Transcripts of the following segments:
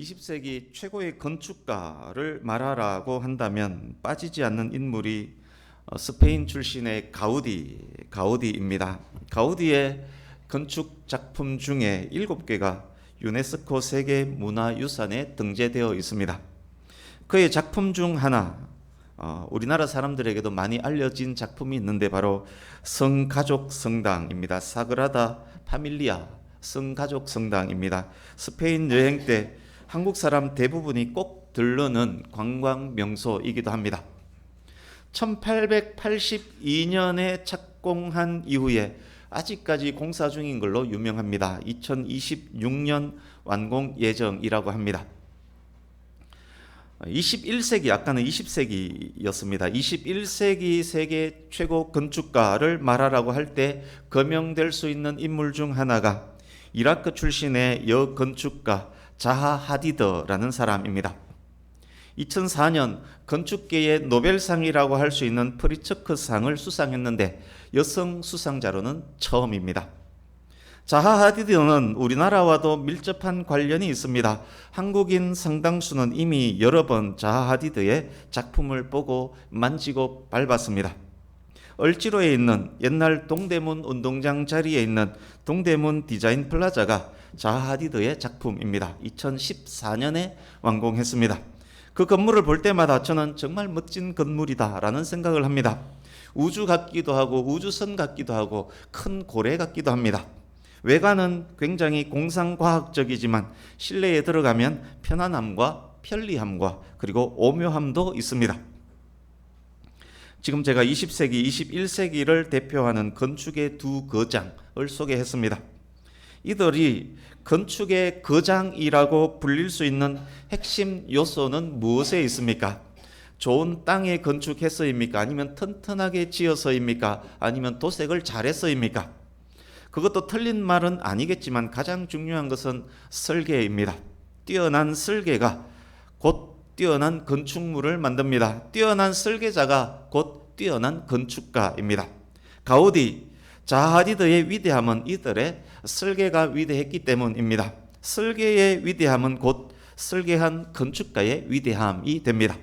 20세기 최고의 건축가를 말하라고 한다면 빠지지 않는 인물이 스페인 출신의 가우디입니다. 가우디의 건축 작품 중에 7개가 유네스코 세계문화유산에 등재되어 있습니다. 그의 작품 중 하나, 우리나라 사람들에게도 많이 알려진 작품이 있는데 바로 성가족 성당입니다. 사그라다 파밀리아 성가족 성당입니다. 스페인 여행 때 한국 사람 대부분이 꼭 들르는 관광 명소이기도 합니다. 1882년에 착공한 이후에 아직까지 공사 중인 걸로 유명합니다. 2026년 완공 예정이라고 합니다. 21세기, 아까는 20세기였습니다. 21세기 세계 최고 건축가를 말하라고 할 때 거명될 수 있는 인물 중 하나가 이라크 출신의 여건축가 자하 하디드라는 사람입니다. 2004년 건축계의 노벨상이라고 할 수 있는 프리츠크상을 수상했는데 여성 수상자로는 처음입니다. 자하 하디드는 우리나라와도 밀접한 관련이 있습니다. 한국인 상당수는 이미 여러 번 자하 하디드의 작품을 보고 만지고 밟았습니다. 을지로에 있는 옛날 동대문 운동장 자리에 있는 동대문 디자인 플라자가 자하 하디드의 작품입니다. 2014년에 완공했습니다. 그 건물을 볼 때마다 저는 정말 멋진 건물이다라는 생각을 합니다. 우주 같기도 하고 우주선 같기도 하고 큰 고래 같기도 합니다. 외관은 굉장히 공상과학적이지만 실내에 들어가면 편안함과 편리함과 그리고 오묘함도 있습니다. 지금 제가 20세기, 21세기를 대표하는 건축의 두 거장을 소개했습니다. 이들이 건축의 거장이라고 불릴 수 있는 핵심 요소는 무엇에 있습니까? 좋은 땅에 건축해서입니까? 아니면 튼튼하게 지어서입니까? 아니면 도색을 잘해서입니까? 그것도 틀린 말은 아니겠지만 가장 중요한 것은 설계입니다. 뛰어난 설계가 곧 뛰어난 건축물을 만듭니다. 뛰어난 설계자가 곧 뛰어난 건축가입니다. 가우디, 자하 하디드의 위대함은 이들의 설계가 위대했기 때문입니다. 설계의 위대함은 곧 설계한 건축가의 위대함이 됩니다.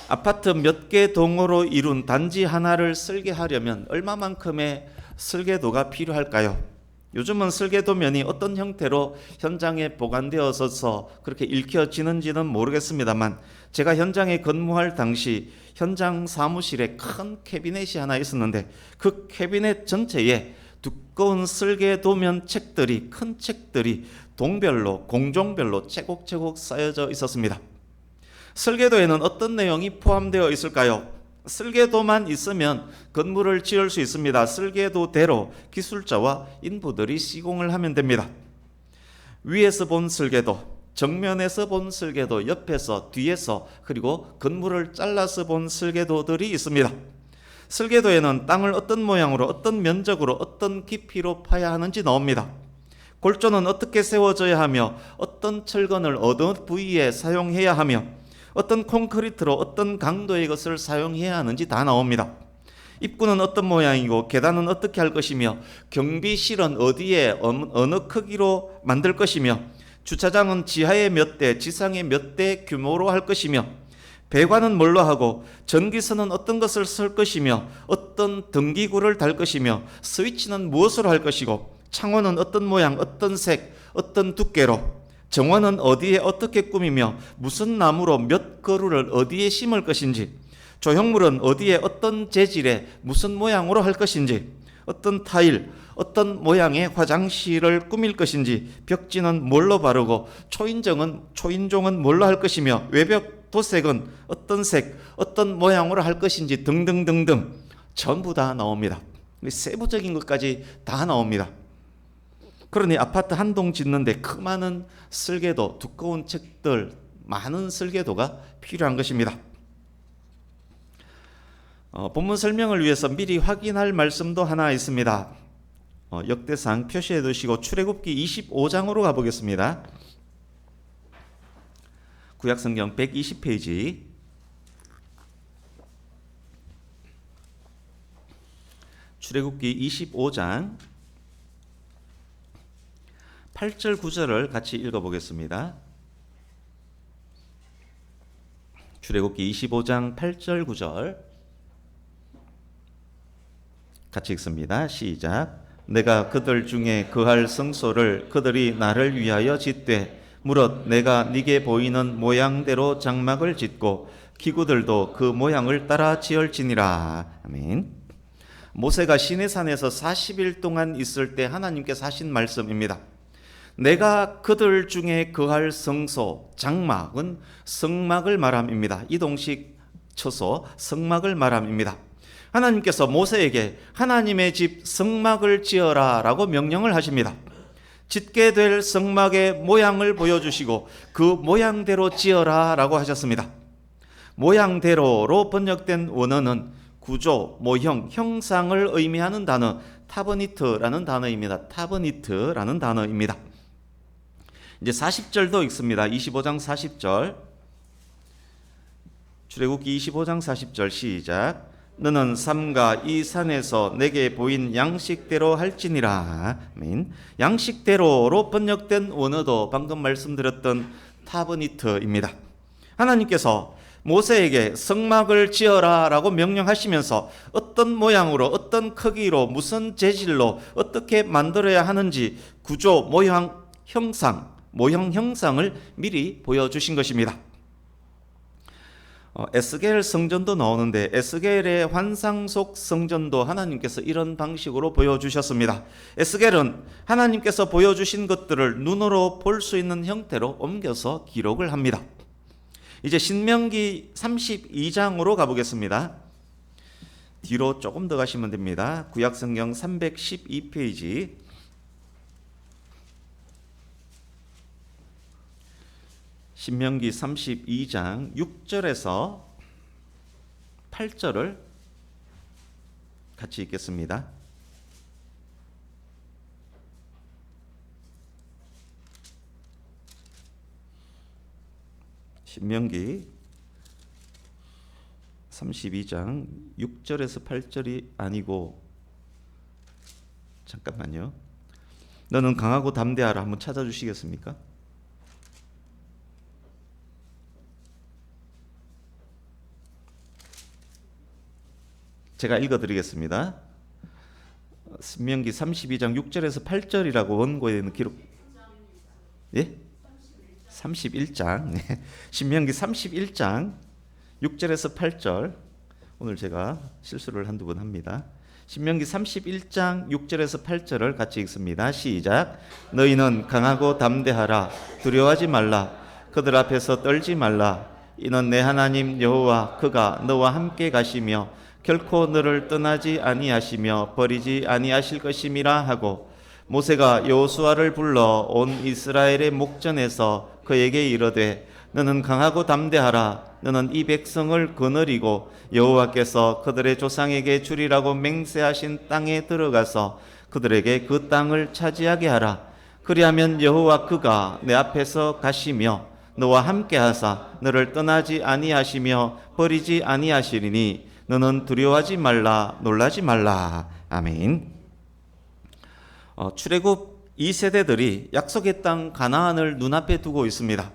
아파트 몇 개 동으로 이룬 단지 하나를 설계하려면 얼마만큼의 설계도가 필요할까요? 요즘은 설계도면이 어떤 형태로 현장에 보관되어서 그렇게 읽혀지는지는 모르겠습니다만 제가 현장에 근무할 당시 현장 사무실에 큰 캐비넷이 하나 있었는데 그 캐비넷 전체에 두꺼운 설계도면 책들이, 큰 책들이 동별로, 공종별로 채곡채곡 쌓여져 있었습니다. 설계도에는 어떤 내용이 포함되어 있을까요? 설계도만 있으면 건물을 지을 수 있습니다. 설계도대로 기술자와 인부들이 시공을 하면 됩니다. 위에서 본 설계도, 정면에서 본 설계도, 옆에서, 뒤에서, 그리고 건물을 잘라서 본 설계도들이 있습니다. 설계도에는 땅을 어떤 모양으로, 어떤 면적으로, 어떤 깊이로 파야 하는지 나옵니다. 골조는 어떻게 세워져야 하며, 어떤 철근을 어느 부위에 사용해야 하며, 어떤 콘크리트로 어떤 강도의 것을 사용해야 하는지 다 나옵니다. 입구는 어떤 모양이고 계단은 어떻게 할 것이며 경비실은 어디에 어느 크기로 만들 것이며 주차장은 지하에 몇 대, 지상에 몇 대 규모로 할 것이며 배관은 뭘로 하고 전기선은 어떤 것을 쓸 것이며 어떤 등기구를 달 것이며 스위치는 무엇으로 할 것이고 창호는 어떤 모양, 어떤 색, 어떤 두께로 정원은 어디에 어떻게 꾸미며 무슨 나무로 몇 그루를 어디에 심을 것인지 조형물은 어디에 어떤 재질의 무슨 모양으로 할 것인지 어떤 타일, 어떤 모양의 화장실을 꾸밀 것인지 벽지는 뭘로 바르고 초인종은 뭘로 할 것이며 외벽 도색은 어떤 색, 어떤 모양으로 할 것인지 등등등등 전부 다 나옵니다. 세부적인 것까지 다 나옵니다. 그러니 아파트 한 동 짓는데 그 많은 설계도, 두꺼운 책들, 많은 설계도가 필요한 것입니다. 본문 설명을 위해서 미리 확인할 말씀도 하나 있습니다. 역대상 표시해 두시고 출애굽기 25장으로 가보겠습니다. 구약성경 120페이지 출애굽기 25장 8절 9절을 같이 읽어보겠습니다. 출애굽기 25장 8절 9절 같이 읽습니다. 시작. 내가 그들 중에 거할 성소를 그들이 나를 위하여 짓되 무릇 내가 네게 보이는 모양대로 장막을 짓고 기구들도 그 모양을 따라 지을지니라. 아멘. 모세가 시내산에서 40일 동안 있을 때 하나님께서 하신 말씀입니다. 내가 그들 중에 거할 성소, 장막은 성막을 말함입니다. 이동식 처소 성막을 말함입니다. 하나님께서 모세에게 하나님의 집 성막을 지어라 라고 명령을 하십니다. 짓게 될 성막의 모양을 보여주시고 그 모양대로 지어라 라고 하셨습니다. 모양대로로 번역된 원어는 구조, 모형, 형상을 의미하는 단어 타버니트라는 단어입니다. 타버니트라는 단어입니다. 이제 40절도 읽습니다. 25장 40절. 출애굽기 25장 40절 시작. 너는 삼가 이 산에서 내게 보인 양식대로 할지니라. 아멘. 양식대로로 번역된 원어도 방금 말씀드렸던 타버니트입니다. 하나님께서 모세에게 성막을 지어라 라고 명령하시면서 어떤 모양으로 어떤 크기로 무슨 재질로 어떻게 만들어야 하는지 구조, 모형, 형상을 미리 보여주신 것입니다. 에스겔 성전도 나오는데 에스겔의 환상 속 성전도 하나님께서 이런 방식으로 보여주셨습니다. 에스겔은 하나님께서 보여주신 것들을 눈으로 볼 수 있는 형태로 옮겨서 기록을 합니다. 이제 신명기 32장으로 가보겠습니다. 뒤로 조금 더 가시면 됩니다. 구약성경 312페이지. 신명기 32장 6절에서 8절을 같이 읽겠습니다. 신명기 32장 6절에서 8절이 아니고 잠깐만요. 너는 강하고 담대하라 한번 찾아주시겠습니까? 제가 읽어드리겠습니다. 신명기 32장 6절에서 8절이라고 원고에 있는 기록. 예? 31장. 신명기 31장 6절에서 8절. 오늘 제가 실수를 한두 번 합니다. 신명기 31장 6절에서 8절을 같이 읽습니다. 시작. 너희는 강하고 담대하라. 두려워하지 말라. 그들 앞에서 떨지 말라. 이는 내 하나님 여호와 그가 너와 함께 가시며 결코 너를 떠나지 아니하시며 버리지 아니하실 것임이라 하고 모세가 여호수아를 불러 온 이스라엘의 목전에서 그에게 이르되 너는 강하고 담대하라. 너는 이 백성을 거느리고 여호와께서 그들의 조상에게 주리라고 맹세하신 땅에 들어가서 그들에게 그 땅을 차지하게 하라. 그리하면 여호와 그가 내 앞에서 가시며 너와 함께 하사 너를 떠나지 아니하시며 버리지 아니하시리니 너는 두려워하지 말라. 놀라지 말라. 아멘. 출애굽 2세대들이 약속의 땅 가나안을 눈앞에 두고 있습니다.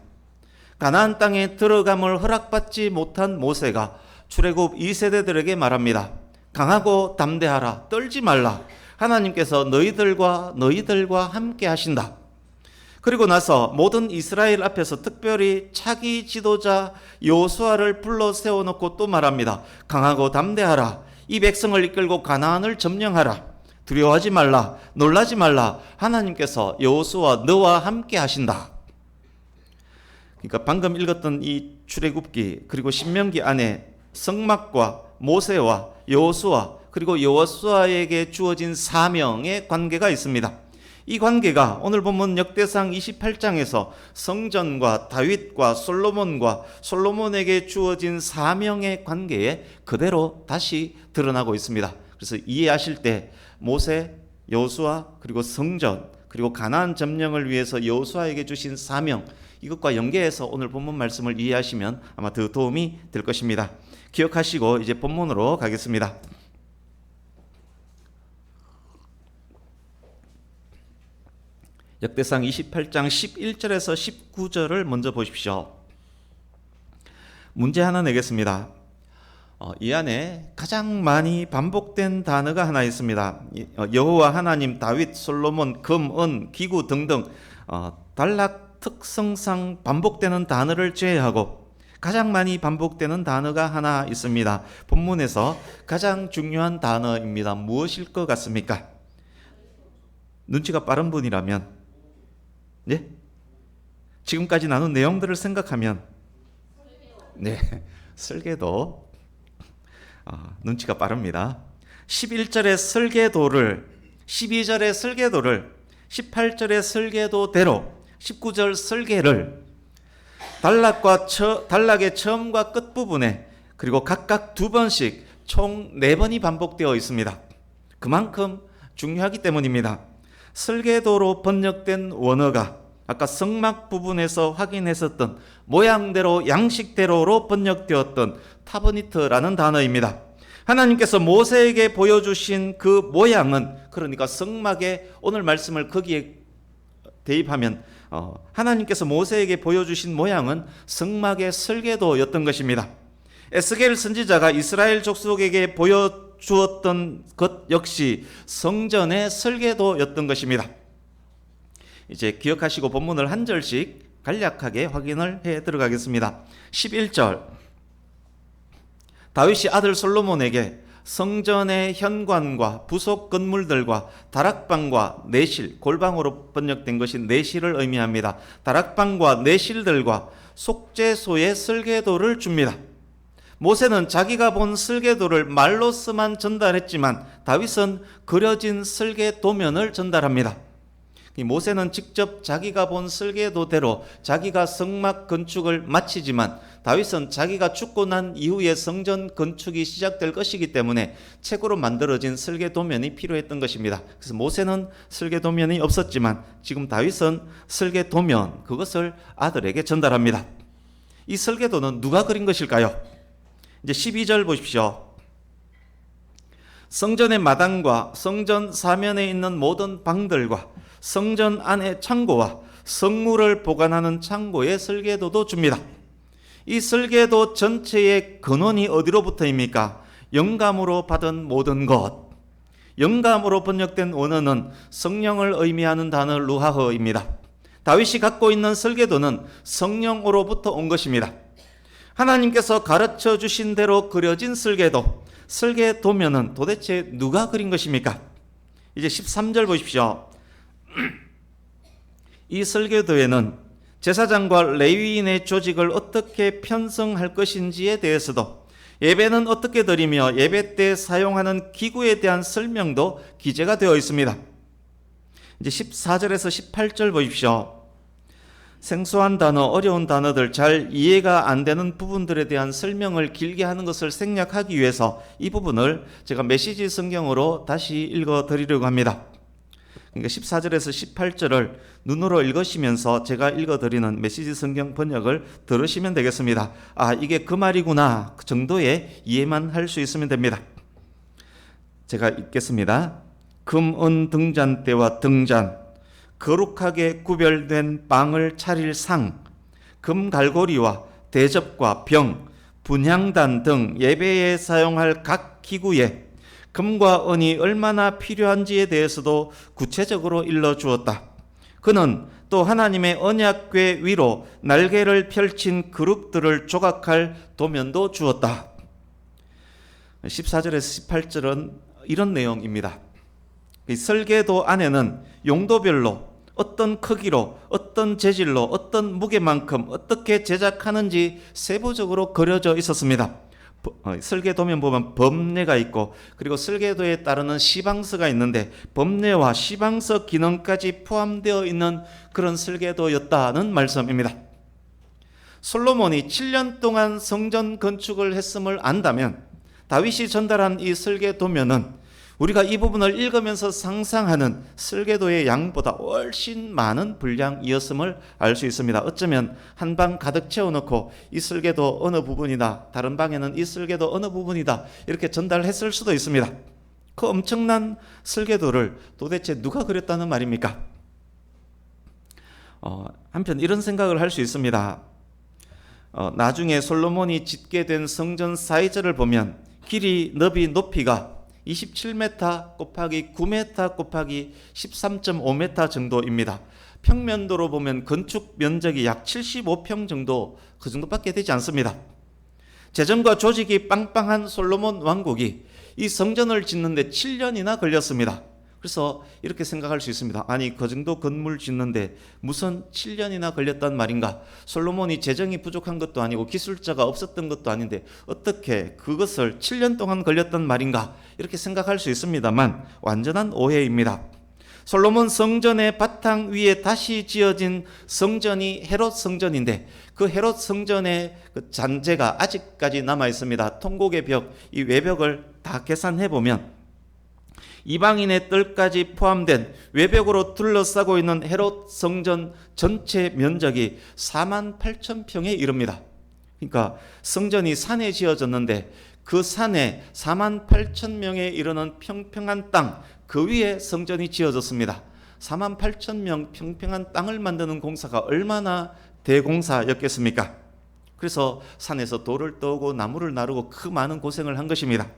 가나안 땅에 들어감을 허락받지 못한 모세가 출애굽 2세대들에게 말합니다. 강하고 담대하라. 떨지 말라. 하나님께서 너희들과 함께 하신다. 그리고 나서 모든 이스라엘 앞에서 특별히 차기 지도자 여호수아를 불러 세워놓고 또 말합니다. 강하고 담대하라. 이 백성을 이끌고 가나안을 점령하라. 두려워하지 말라. 놀라지 말라. 하나님께서 여호수아 너와 함께 하신다. 그러니까 방금 읽었던 이 출애굽기 그리고 신명기 안에 성막과 모세와 여호수아 그리고 여호수아에게 주어진 사명의 관계가 있습니다. 이 관계가 오늘 본문 역대상 28장에서 성전과 다윗과 솔로몬에게 주어진 사명의 관계에 그대로 다시 드러나고 있습니다. 그래서 이해하실 때 모세, 여호수아 그리고 성전 그리고 가나안 점령을 위해서 여호수아에게 주신 사명 이것과 연계해서 오늘 본문 말씀을 이해하시면 아마 더 도움이 될 것입니다. 기억하시고 이제 본문으로 가겠습니다. 역대상 28장 11절에서 19절을 먼저 보십시오. 문제 하나 내겠습니다. 이 안에 가장 많이 반복된 단어가 하나 있습니다. 여호와 하나님, 다윗, 솔로몬, 금, 은, 기구 등등 단락 특성상 반복되는 단어를 제외하고 가장 많이 반복되는 단어가 하나 있습니다. 본문에서 가장 중요한 단어입니다. 무엇일 것 같습니까? 눈치가 빠른 분이라면, 네? 지금까지 나눈 내용들을 생각하면, 네, 설계도 눈치가 빠릅니다. 11절의 설계도를, 12절의 설계도를, 18절의 설계도대로, 19절 설계를 단락의 처음과 끝 부분에 그리고 각각 2번씩 총 4번이 반복되어 있습니다. 그만큼 중요하기 때문입니다. 설계도로 번역된 원어가 아까 성막 부분에서 확인했었던 모양대로 양식대로로 번역되었던 타버니트라는 단어입니다. 하나님께서 모세에게 보여주신 그 모양은, 그러니까 성막의 오늘 말씀을 거기에 대입하면 하나님께서 모세에게 보여주신 모양은 성막의 설계도였던 것입니다. 에스겔 선지자가 이스라엘 족속에게 보여주었던 것 역시 성전의 설계도였던 것입니다. 이제 기억하시고 본문을 한 절씩 간략하게 확인을 해 들어가겠습니다. 11절, 다윗이 아들 솔로몬에게 성전의 현관과 부속 건물들과 다락방과 내실, 골방으로 번역된 것이 내실을 의미합니다. 다락방과 내실들과 속죄소의 설계도를 줍니다. 모세는 자기가 본 설계도를 말로서만 전달했지만 다윗은 그려진 설계도면을 전달합니다. 모세는 직접 자기가 본 설계도대로 자기가 성막 건축을 마치지만 다윗은 자기가 죽고 난 이후에 성전 건축이 시작될 것이기 때문에 책으로 만들어진 설계도면이 필요했던 것입니다. 그래서 모세는 설계도면이 없었지만 지금 다윗은 설계도면, 그것을 아들에게 전달합니다. 이 설계도는 누가 그린 것일까요? 이제 12절 보십시오. 성전의 마당과 성전 사면에 있는 모든 방들과 성전 안의 창고와 성물을 보관하는 창고의 설계도도 줍니다. 이 설계도 전체의 근원이 어디로부터입니까? 영감으로 받은 모든 것. 영감으로 번역된 원어는 성령을 의미하는 단어 루하흐입니다. 다윗이 갖고 있는 설계도는 성령으로부터 온 것입니다. 하나님께서 가르쳐 주신 대로 그려진 설계도, 설계도면은 도대체 누가 그린 것입니까? 이제 13절 보십시오. 이 설계도에는 제사장과 레위인의 조직을 어떻게 편성할 것인지에 대해서도, 예배는 어떻게 드리며 예배 때 사용하는 기구에 대한 설명도 기재가 되어 있습니다. 이제 14절에서 18절 보십시오. 생소한 단어, 어려운 단어들, 잘 이해가 안 되는 부분들에 대한 설명을 길게 하는 것을 생략하기 위해서 이 부분을 제가 메시지 성경으로 다시 읽어 드리려고 합니다. 그러니까 14절에서 18절을 눈으로 읽으시면서 제가 읽어드리는 메시지 성경 번역을 들으시면 되겠습니다. 아, 이게 그 말이구나, 그 정도의 이해만 할 수 있으면 됩니다. 제가 읽겠습니다. 금, 은 등잔대와 등잔, 거룩하게 구별된 빵을 차릴 상, 금 갈고리와 대접과 병, 분향단 등 예배에 사용할 각 기구에 금과 은이 얼마나 필요한지에 대해서도 구체적으로 일러주었다. 그는 또 하나님의 언약궤 위로 날개를 펼친 그룹들을 조각할 도면도 주었다. 14절에서 18절은 이런 내용입니다. 이 설계도 안에는 용도별로 어떤 크기로, 어떤 재질로, 어떤 무게만큼 어떻게 제작하는지 세부적으로 그려져 있었습니다. 설계도면 보면 법례가 있고, 그리고 설계도에 따르는 시방서가 있는데 법례와 시방서 기능까지 포함되어 있는 그런 설계도였다는 말씀입니다. 솔로몬이 7년 동안 성전 건축을 했음을 안다면 다윗이 전달한 이 설계도면은 우리가 이 부분을 읽으면서 상상하는 설계도의 양보다 훨씬 많은 분량이었음을 알 수 있습니다. 어쩌면 한 방 가득 채워놓고 이 설계도 어느 부분이다, 다른 방에는 이 설계도 어느 부분이다, 이렇게 전달했을 수도 있습니다. 그 엄청난 설계도를 도대체 누가 그렸다는 말입니까? 한편 이런 생각을 할 수 있습니다. 나중에 솔로몬이 짓게 된 성전 사이즈를 보면 길이, 너비, 높이가 27m 곱하기 9m 곱하기 13.5m 정도입니다. 평면도로 보면 건축 면적이 약 75평 정도, 그 정도밖에 되지 않습니다. 재정과 조직이 빵빵한 솔로몬 왕국이 이 성전을 짓는데 7년이나 걸렸습니다. 그래서 이렇게 생각할 수 있습니다. 아니, 그 정도 건물 짓는데 무슨 7년이나 걸렸단 말인가? 솔로몬이 재정이 부족한 것도 아니고 기술자가 없었던 것도 아닌데 어떻게 그것을 7년 동안 걸렸단 말인가? 이렇게 생각할 수 있습니다만 완전한 오해입니다. 솔로몬 성전의 바탕 위에 다시 지어진 성전이 헤롯 성전인데 그 헤롯 성전의 그 잔재가 아직까지 남아 있습니다. 통곡의 벽, 이 외벽을 다 계산해 보면 이방인의 뜰까지 포함된 외벽으로 둘러싸고 있는 헤롯 성전 전체 면적이 48,000평에 이릅니다. 그러니까 성전이 산에 지어졌는데 그 산에 48,000명에 이르는 평평한 땅, 그 위에 성전이 지어졌습니다. 48,000명 평평한 땅을 만드는 공사가 얼마나 대공사였겠습니까? 그래서 산에서 돌을 떠오고 나무를 나르고 그 많은 고생을 한 것입니다.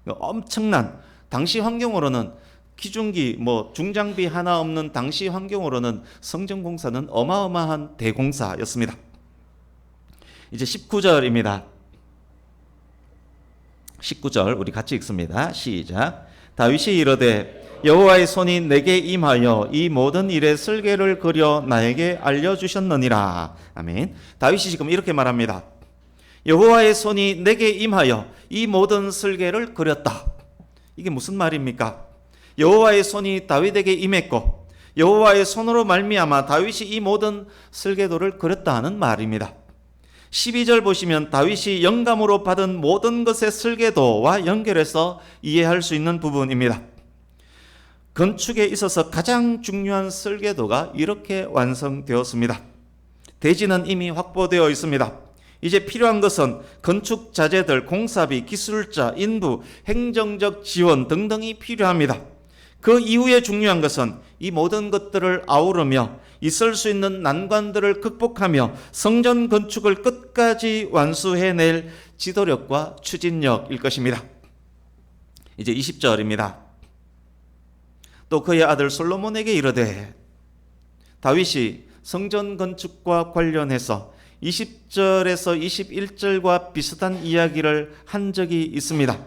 엄청난, 당시 환경으로는 기중기, 중장비 하나 없는 당시 환경으로는 성전 공사는 어마어마한 대공사였습니다. 이제 19절입니다. 19절 우리 같이 읽습니다. 시작. 다윗이 이르되 여호와의 손이 내게 임하여 이 모든 일의 설계를 그려 나에게 알려주셨느니라. 아멘. 다윗이 지금 이렇게 말합니다. 여호와의 손이 내게 임하여 이 모든 설계를 그렸다. 이게 무슨 말입니까? 여호와의 손이 다윗에게 임했고 여호와의 손으로 말미암아 다윗이 이 모든 설계도를 그렸다 하는 말입니다. 12절 보시면 다윗이 영감으로 받은 모든 것의 설계도와 연결해서 이해할 수 있는 부분입니다. 건축에 있어서 가장 중요한 설계도가 이렇게 완성되었습니다. 대지는 이미 확보되어 있습니다. 이제 필요한 것은 건축 자재들, 공사비, 기술자, 인부, 행정적 지원 등등이 필요합니다. 그 이후에 중요한 것은 이 모든 것들을 아우르며 있을 수 있는 난관들을 극복하며 성전 건축을 끝까지 완수해낼 지도력과 추진력일 것입니다. 이제 20절입니다. 또 그의 아들 솔로몬에게 이르되, 다윗이 성전 건축과 관련해서 20절에서 21절과 비슷한 이야기를 한 적이 있습니다.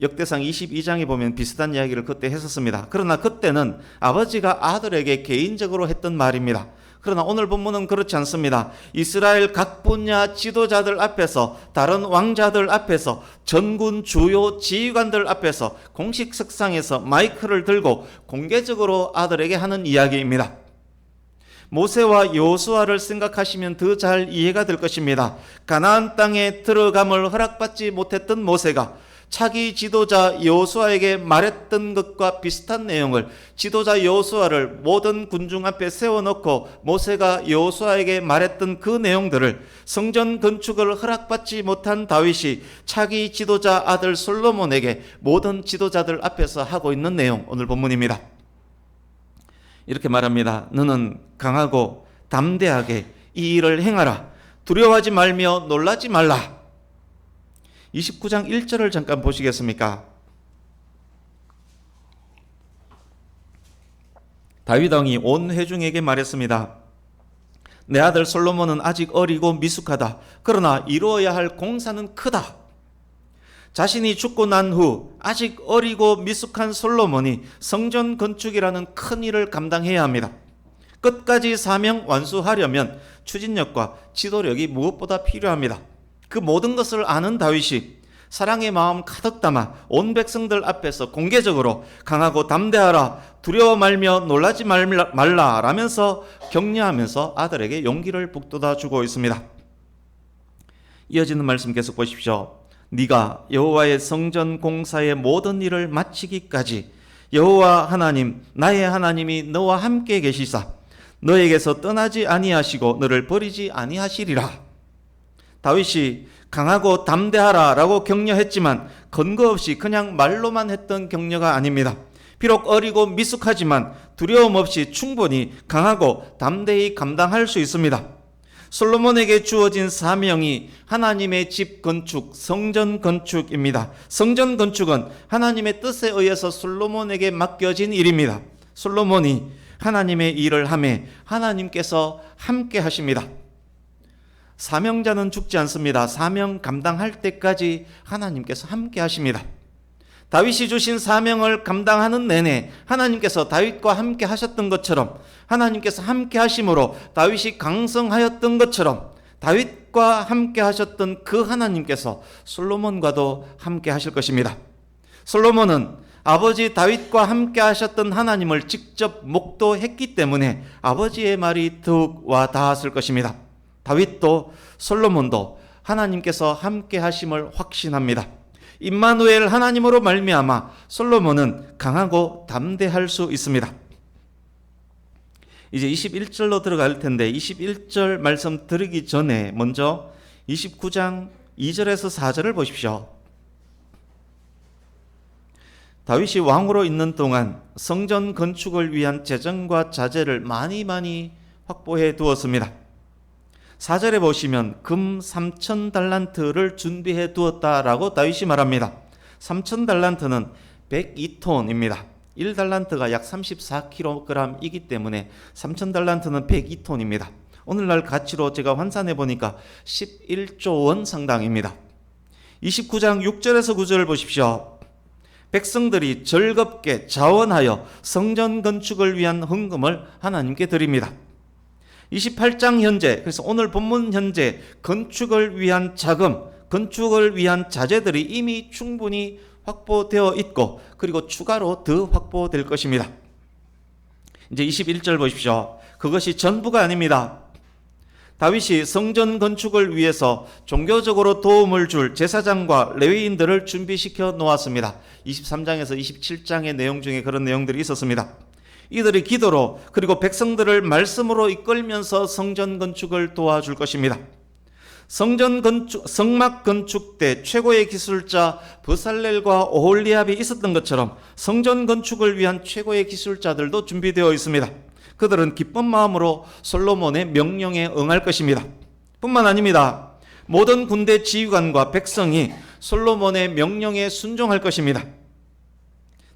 역대상 22장에 보면 비슷한 이야기를 그때 했었습니다. 그러나 그때는 아버지가 아들에게 개인적으로 했던 말입니다. 그러나 오늘 본문은 그렇지 않습니다. 이스라엘 각 분야 지도자들 앞에서, 다른 왕자들 앞에서, 전군 주요 지휘관들 앞에서 공식 석상에서 마이크를 들고 공개적으로 아들에게 하는 이야기입니다. 모세와 여호수아를 생각하시면 더 잘 이해가 될 것입니다. 가나안 땅에 들어감을 허락받지 못했던 모세가 차기 지도자 여호수아에게 말했던 것과 비슷한 내용을, 지도자 여호수아를 모든 군중 앞에 세워놓고 모세가 여호수아에게 말했던 그 내용들을 성전 건축을 허락받지 못한 다윗이 차기 지도자 아들 솔로몬에게 모든 지도자들 앞에서 하고 있는 내용, 오늘 본문입니다. 이렇게 말합니다. 너는 강하고 담대하게 이 일을 행하라. 두려워하지 말며 놀라지 말라. 29장 1절을 잠깐 보시겠습니까? 다윗 왕이 온 회중에게 말했습니다. 내 아들 솔로몬은 아직 어리고 미숙하다. 그러나 이루어야 할 공사는 크다. 자신이 죽고 난 후 아직 어리고 미숙한 솔로몬이 성전 건축이라는 큰 일을 감당해야 합니다. 끝까지 사명 완수하려면 추진력과 지도력이 무엇보다 필요합니다. 그 모든 것을 아는 다윗이 사랑의 마음 가득 담아 온 백성들 앞에서 공개적으로 강하고 담대하라, 두려워 말며 놀라지 말라 라면서 격려하면서 아들에게 용기를 북돋아 주고 있습니다. 이어지는 말씀 계속 보십시오. 네가 여호와의 성전 공사의 모든 일을 마치기까지 여호와 하나님, 나의 하나님이 너와 함께 계시사 너에게서 떠나지 아니하시고 너를 버리지 아니하시리라. 다윗이 강하고 담대하라 라고 격려했지만 근거 없이 그냥 말로만 했던 격려가 아닙니다. 비록 어리고 미숙하지만 두려움 없이 충분히 강하고 담대히 감당할 수 있습니다. 솔로몬에게 주어진 사명이 하나님의 집 건축, 성전 건축입니다. 성전 건축은 하나님의 뜻에 의해서 솔로몬에게 맡겨진 일입니다. 솔로몬이 하나님의 일을 하매 하나님께서 함께 하십니다. 사명자는 죽지 않습니다. 사명 감당할 때까지 하나님께서 함께 하십니다. 다윗이 주신 사명을 감당하는 내내 하나님께서 다윗과 함께 하셨던 것처럼, 하나님께서 함께 하심으로 다윗이 강성하였던 것처럼, 다윗과 함께 하셨던 그 하나님께서 솔로몬과도 함께 하실 것입니다. 솔로몬은 아버지 다윗과 함께 하셨던 하나님을 직접 목도했기 때문에 아버지의 말이 더욱 와 닿았을 것입니다. 다윗도 솔로몬도 하나님께서 함께 하심을 확신합니다. 임마누엘 하나님으로 말미암아 솔로몬은 강하고 담대할 수 있습니다. 이제 21절로 들어갈 텐데 21절 말씀 드리기 전에 먼저 29장 2절에서 4절을 보십시오. 다윗이 왕으로 있는 동안 성전 건축을 위한 재정과 자재를 많이 확보해 두었습니다. 4절에 보시면 금 3,000달란트를 준비해 두었다라고 다윗이 말합니다. 3,000달란트는 102톤입니다. 1달란트가 약 34kg이기 때문에 3,000달란트는 102톤입니다. 오늘날 가치로 제가 환산해 보니까 11조 원 상당입니다. 29장 6절에서 9절을 보십시오. 백성들이 즐겁게 자원하여 성전 건축을 위한 헌금을 하나님께 드립니다. 28장 현재, 그래서 오늘 본문 현재 건축을 위한 자금, 건축을 위한 자재들이 이미 충분히 확보되어 있고 그리고 추가로 더 확보될 것입니다. 이제 21절 보십시오. 그것이 전부가 아닙니다. 다윗이 성전 건축을 위해서 종교적으로 도움을 줄 제사장과 레위인들을 준비시켜 놓았습니다. 23장에서 27장의 내용 중에 그런 내용들이 있었습니다. 이들이 기도로 그리고 백성들을 말씀으로 이끌면서 성전 건축을 도와줄 것입니다. 성막 건축 때 최고의 기술자 브살렐과 오홀리압이 있었던 것처럼 성전 건축을 위한 최고의 기술자들도 준비되어 있습니다. 그들은 기쁜 마음으로 솔로몬의 명령에 응할 것입니다. 뿐만 아닙니다. 모든 군대 지휘관과 백성이 솔로몬의 명령에 순종할 것입니다.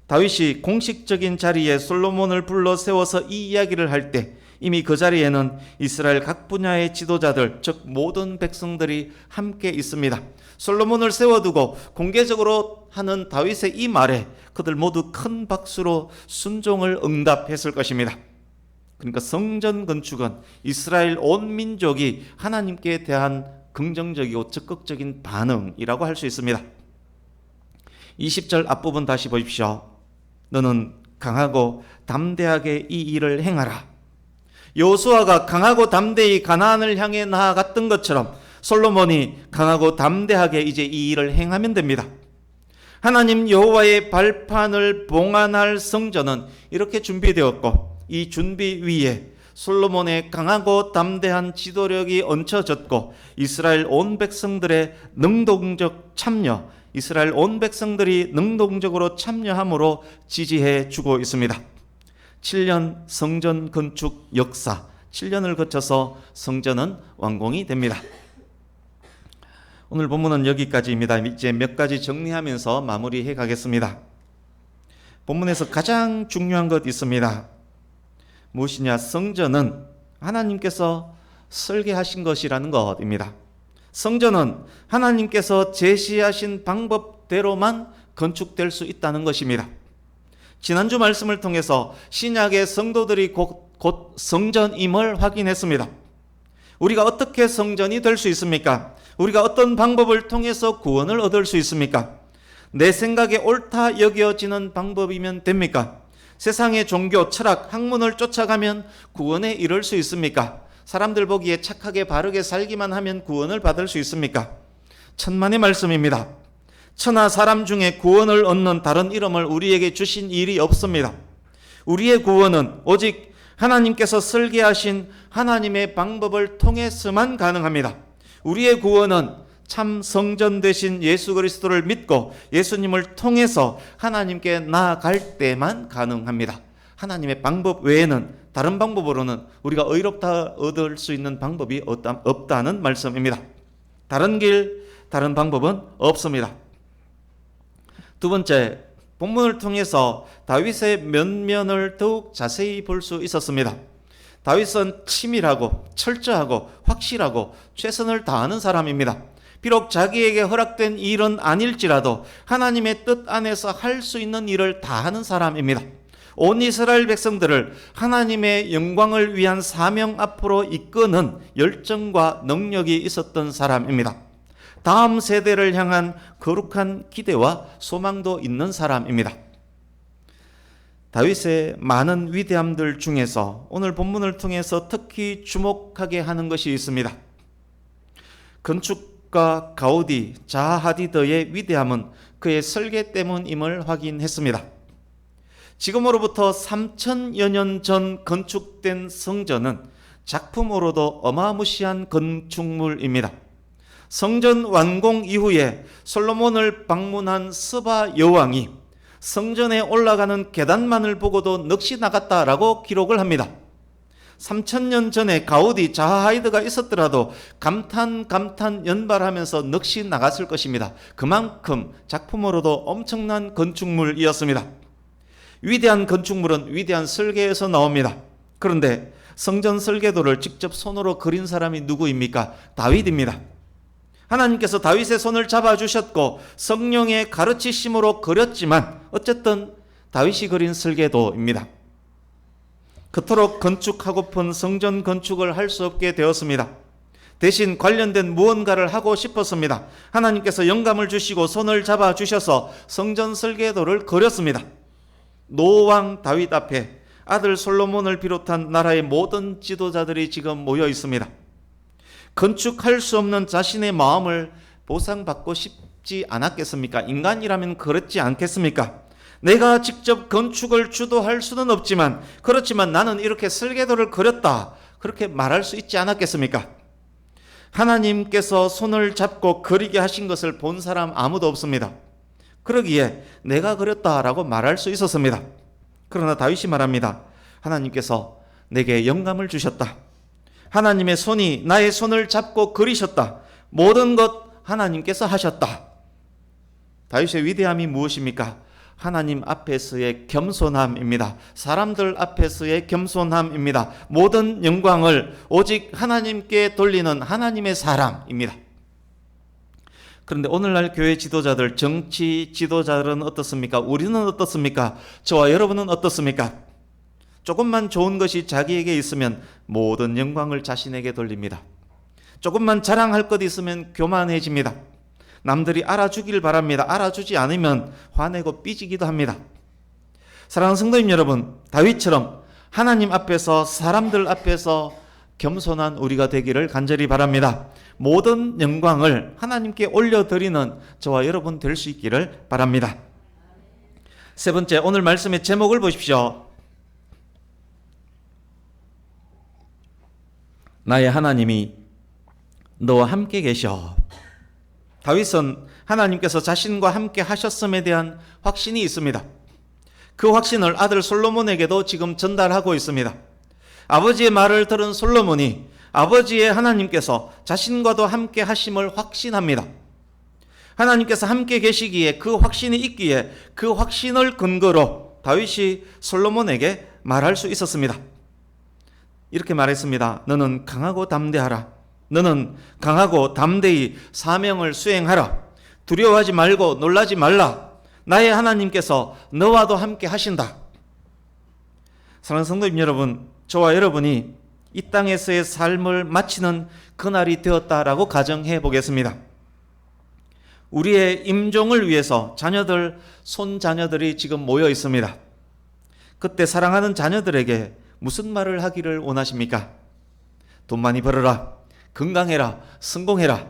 다윗이 공식적인 자리에 솔로몬을 불러 세워서 이 이야기를 할 때 이미 그 자리에는 이스라엘 각 분야의 지도자들, 즉 모든 백성들이 함께 있습니다. 솔로몬을 세워두고 공개적으로 하는 다윗의 이 말에 그들 모두 큰 박수로 순종을 응답했을 것입니다. 그러니까 성전 건축은 이스라엘 온 민족이 하나님께 대한 긍정적이고 적극적인 반응이라고 할 수 있습니다. 20절 앞부분 다시 보십시오. 너는 강하고 담대하게 이 일을 행하라. 여호수아가 강하고 담대히 가나안을 향해 나아갔던 것처럼 솔로몬이 강하고 담대하게 이제 이 일을 행하면 됩니다. 하나님 여호와의 발판을 봉안할 성전은 이렇게 준비되었고 이 준비 위에 솔로몬의 강하고 담대한 지도력이 얹혀졌고 이스라엘 온 백성들의 능동적 참여, 이스라엘 온 백성들이 능동적으로 참여함으로 지지해 주고 있습니다. 7년 성전 건축 역사, 7년을 거쳐서 성전은 완공이 됩니다. 오늘 본문은 여기까지입니다. 이제 몇 가지 정리하면서 마무리해 가겠습니다. 본문에서 가장 중요한 것 있습니다. 무엇이냐? 성전은 하나님께서 설계하신 것이라는 것입니다. 성전은 하나님께서 제시하신 방법대로만 건축될 수 있다는 것입니다. 지난주 말씀을 통해서 신약의 성도들이 곧 성전임을 확인했습니다. 우리가 어떻게 성전이 될 수 있습니까? 우리가 어떤 방법을 통해서 구원을 얻을 수 있습니까? 내 생각에 옳다 여겨지는 방법이면 됩니까? 세상의 종교, 철학, 학문을 쫓아가면 구원에 이를 수 있습니까? 사람들 보기에 착하게 바르게 살기만 하면 구원을 받을 수 있습니까? 천만의 말씀입니다. 천하 사람 중에 구원을 얻는 다른 이름을 우리에게 주신 일이 없습니다. 우리의 구원은 오직 하나님께서 설계하신 하나님의 방법을 통해서만 가능합니다. 우리의 구원은 참 성전 되신 예수 그리스도를 믿고 예수님을 통해서 하나님께 나아갈 때만 가능합니다. 하나님의 방법 외에는, 다른 방법으로는 우리가 의롭다 얻을 수 있는 방법이 없다는 말씀입니다. 다른 길, 다른 방법은 없습니다. 두 번째, 본문을 통해서 다윗의 면면을 더욱 자세히 볼 수 있었습니다. 다윗은 치밀하고 철저하고 확실하고 최선을 다하는 사람입니다. 비록 자기에게 허락된 일은 아닐지라도 하나님의 뜻 안에서 할 수 있는 일을 다 하는 사람입니다. 온 이스라엘 백성들을 하나님의 영광을 위한 사명 앞으로 이끄는 열정과 능력이 있었던 사람입니다. 다음 세대를 향한 거룩한 기대와 소망도 있는 사람입니다. 다윗의 많은 위대함들 중에서 오늘 본문을 통해서 특히 주목하게 하는 것이 있습니다. 건축가 가우디, 자하 하디드의 위대함은 그의 설계 때문임을 확인했습니다. 지금으로부터 3000여 년 전 건축된 성전은 작품으로도 어마무시한 건축물입니다. 성전 완공 이후에 솔로몬을 방문한 스바 여왕이 성전에 올라가는 계단만을 보고도 넋이 나갔다라고 기록을 합니다. 3000년 전에 가우디, 자하 하디드가 있었더라도 감탄 연발하면서 넋이 나갔을 것입니다. 그만큼 작품으로도 엄청난 건축물이었습니다. 위대한 건축물은 위대한 설계에서 나옵니다. 그런데 성전 설계도를 직접 손으로 그린 사람이 누구입니까? 다윗입니다. 하나님께서 다윗의 손을 잡아주셨고 성령의 가르치심으로 그렸지만 어쨌든 다윗이 그린 설계도입니다. 그토록 건축하고픈 성전 건축을 할 수 없게 되었습니다. 대신 관련된 무언가를 하고 싶었습니다. 하나님께서 영감을 주시고 손을 잡아주셔서 성전 설계도를 그렸습니다. 노왕 다윗 앞에 아들 솔로몬을 비롯한 나라의 모든 지도자들이 지금 모여 있습니다. 건축할 수 없는 자신의 마음을 보상받고 싶지 않았겠습니까? 인간이라면 그렇지 않겠습니까? 내가 직접 건축을 주도할 수는 없지만, 그렇지만 나는 이렇게 설계도를 그렸다, 그렇게 말할 수 있지 않았겠습니까? 하나님께서 손을 잡고 그리게 하신 것을 본 사람 아무도 없습니다. 그러기에 내가 그렸다라고 말할 수 있었습니다. 그러나 다윗이 말합니다. 하나님께서 내게 영감을 주셨다. 하나님의 손이 나의 손을 잡고 그리셨다. 모든 것 하나님께서 하셨다. 다윗의 위대함이 무엇입니까? 하나님 앞에서의 겸손함입니다. 사람들 앞에서의 겸손함입니다. 모든 영광을 오직 하나님께 돌리는 하나님의 사람입니다. 그런데 오늘날 교회 지도자들, 정치 지도자들은 어떻습니까? 우리는 어떻습니까? 저와 여러분은 어떻습니까? 조금만 좋은 것이 자기에게 있으면 모든 영광을 자신에게 돌립니다. 조금만 자랑할 것 있으면 교만해집니다. 남들이 알아주길 바랍니다. 알아주지 않으면 화내고 삐지기도 합니다. 사랑하는 성도님 여러분, 다윗처럼 하나님 앞에서, 사람들 앞에서 겸손한 우리가 되기를 간절히 바랍니다. 모든 영광을 하나님께 올려드리는 저와 여러분 될 수 있기를 바랍니다. 세 번째, 오늘 말씀의 제목을 보십시오. 나의 하나님이 너와 함께 계셔. 다윗은 하나님께서 자신과 함께 하셨음에 대한 확신이 있습니다. 그 확신을 아들 솔로몬에게도 지금 전달하고 있습니다. 아버지의 말을 들은 솔로몬이 아버지의 하나님께서 자신과도 함께 하심을 확신합니다. 하나님께서 함께 계시기에, 그 확신이 있기에 그 확신을 근거로 다윗이 솔로몬에게 말할 수 있었습니다. 이렇게 말했습니다. 너는 강하고 담대하라. 너는 강하고 담대히 사명을 수행하라. 두려워하지 말고 놀라지 말라. 나의 하나님께서 너와도 함께 하신다. 사랑하는 성도님 여러분, 저와 여러분이 이 땅에서의 삶을 마치는 그날이 되었다라고 가정해 보겠습니다. 우리의 임종을 위해서 자녀들, 손자녀들이 지금 모여 있습니다. 그때 사랑하는 자녀들에게 무슨 말을 하기를 원하십니까? 돈 많이 벌어라, 건강해라, 성공해라,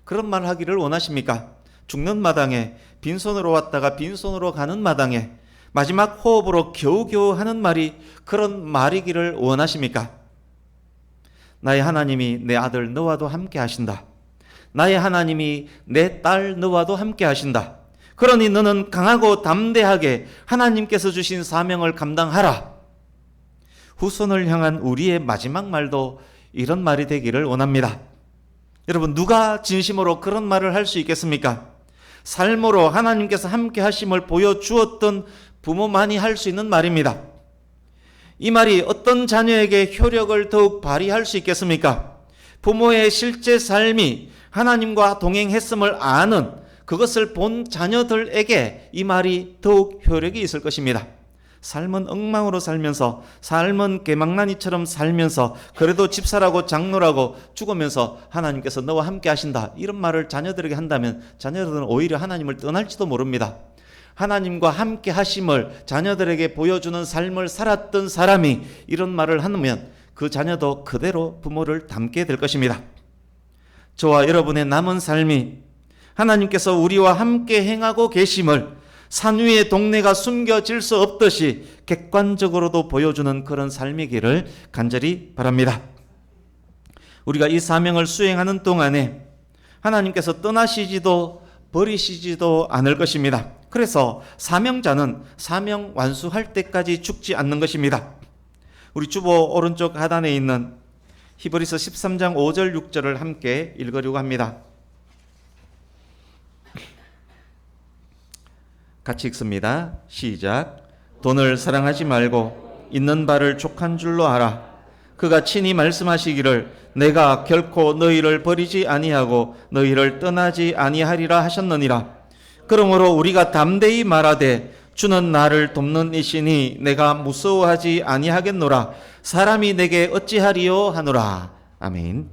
그런 말 하기를 원하십니까? 죽는 마당에, 빈손으로 왔다가 빈손으로 가는 마당에 마지막 호흡으로 겨우겨우 하는 말이 그런 말이기를 원하십니까? 나의 하나님이 내 아들 너와도 함께 하신다. 나의 하나님이 내 딸 너와도 함께 하신다. 그러니 너는 강하고 담대하게 하나님께서 주신 사명을 감당하라. 후손을 향한 우리의 마지막 말도 이런 말이 되기를 원합니다. 여러분, 누가 진심으로 그런 말을 할 수 있겠습니까? 삶으로 하나님께서 함께 하심을 보여주었던 부모만이 할 수 있는 말입니다. 이 말이 어떤 자녀에게 효력을 더욱 발휘할 수 있겠습니까? 부모의 실제 삶이 하나님과 동행했음을 아는, 그것을 본 자녀들에게 이 말이 더욱 효력이 있을 것입니다. 삶은 엉망으로 살면서, 삶은 개망나니처럼 살면서, 그래도 집사라고 장로라고 죽으면서 하나님께서 너와 함께 하신다, 이런 말을 자녀들에게 한다면 자녀들은 오히려 하나님을 떠날지도 모릅니다. 하나님과 함께 하심을 자녀들에게 보여주는 삶을 살았던 사람이 이런 말을 하면 그 자녀도 그대로 부모를 닮게 될 것입니다. 저와 여러분의 남은 삶이 하나님께서 우리와 함께 행하고 계심을 산 위의 동네가 숨겨질 수 없듯이 객관적으로도 보여주는 그런 삶이기를 간절히 바랍니다. 우리가 이 사명을 수행하는 동안에 하나님께서 떠나시지도 버리시지도 않을 것입니다. 그래서 사명자는 사명 완수할 때까지 죽지 않는 것입니다. 우리 주보 오른쪽 하단에 있는 히브리서 13장 5절 6절을 함께 읽으려고 합니다. 같이 읽습니다. 시작. 돈을 사랑하지 말고 있는 바를 족한 줄로 알아. 그가 친히 말씀하시기를 내가 결코 너희를 버리지 아니하고 너희를 떠나지 아니하리라 하셨느니라. 그러므로 우리가 담대히 말하되 주는 나를 돕는 이시니 내가 무서워하지 아니하겠노라. 사람이 내게 어찌하리요 하노라. 아멘.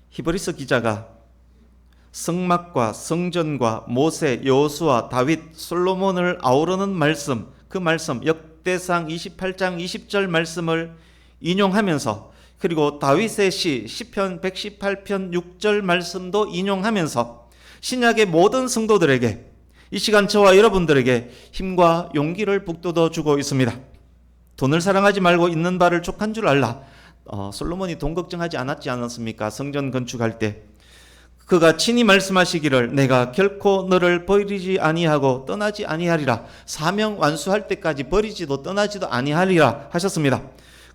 히브리서 기자가 성막과 성전과 모세, 여호수아, 다윗, 솔로몬을 아우르는 말씀, 그 말씀 역대상 28장 20절 말씀을 인용하면서, 그리고 다윗의 시편 118편 6절 말씀도 인용하면서 신약의 모든 성도들에게, 이 시간 저와 여러분들에게 힘과 용기를 북돋워 주고 있습니다. 돈을 사랑하지 말고 있는 바를 족한 줄 알라. 솔로몬이 돈 걱정하지 않았습니까? 성전 건축할 때. 그가 친히 말씀하시기를 내가 결코 너를 버리지 아니하고 떠나지 아니하리라. 사명 완수할 때까지 버리지도 떠나지도 아니하리라 하셨습니다.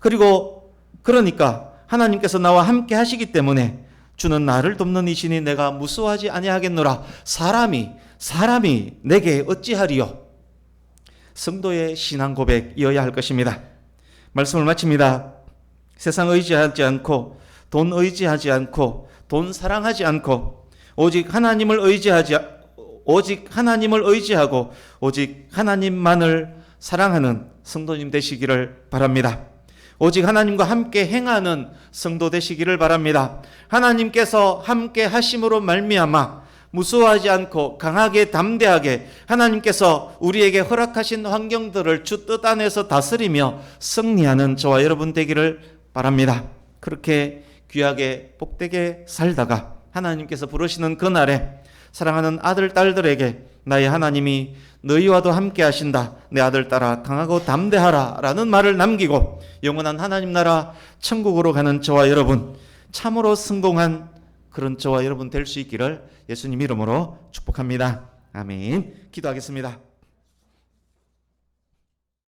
그리고 그러니까 하나님께서 나와 함께 하시기 때문에 주는 나를 돕는 이시니 내가 무서워하지 아니하겠노라. 사람이 내게 어찌하리요. 성도의 신앙 고백이어야 할 것입니다. 말씀을 마칩니다. 세상 의지하지 않고, 돈 의지하지 않고, 돈 사랑하지 않고, 오직 하나님을 의지하고 오직 하나님만을 사랑하는 성도님 되시기를 바랍니다. 오직 하나님과 함께 행하는 성도 되시기를 바랍니다. 하나님께서 함께 하심으로 말미암아 무서워하지 않고 강하게 담대하게 하나님께서 우리에게 허락하신 환경들을 주 뜻 안에서 다스리며 승리하는 저와 여러분 되기를 바랍니다. 그렇게 귀하게 복되게 살다가 하나님께서 부르시는 그날에 사랑하는 아들 딸들에게 나의 하나님이 너희와도 함께 하신다, 내 아들 딸아 강하고 담대하라 라는 말을 남기고 영원한 하나님 나라 천국으로 가는 저와 여러분, 참으로 성공한 그런 저와 여러분 될 수 있기를 예수님 이름으로 축복합니다. 아멘. 기도하겠습니다.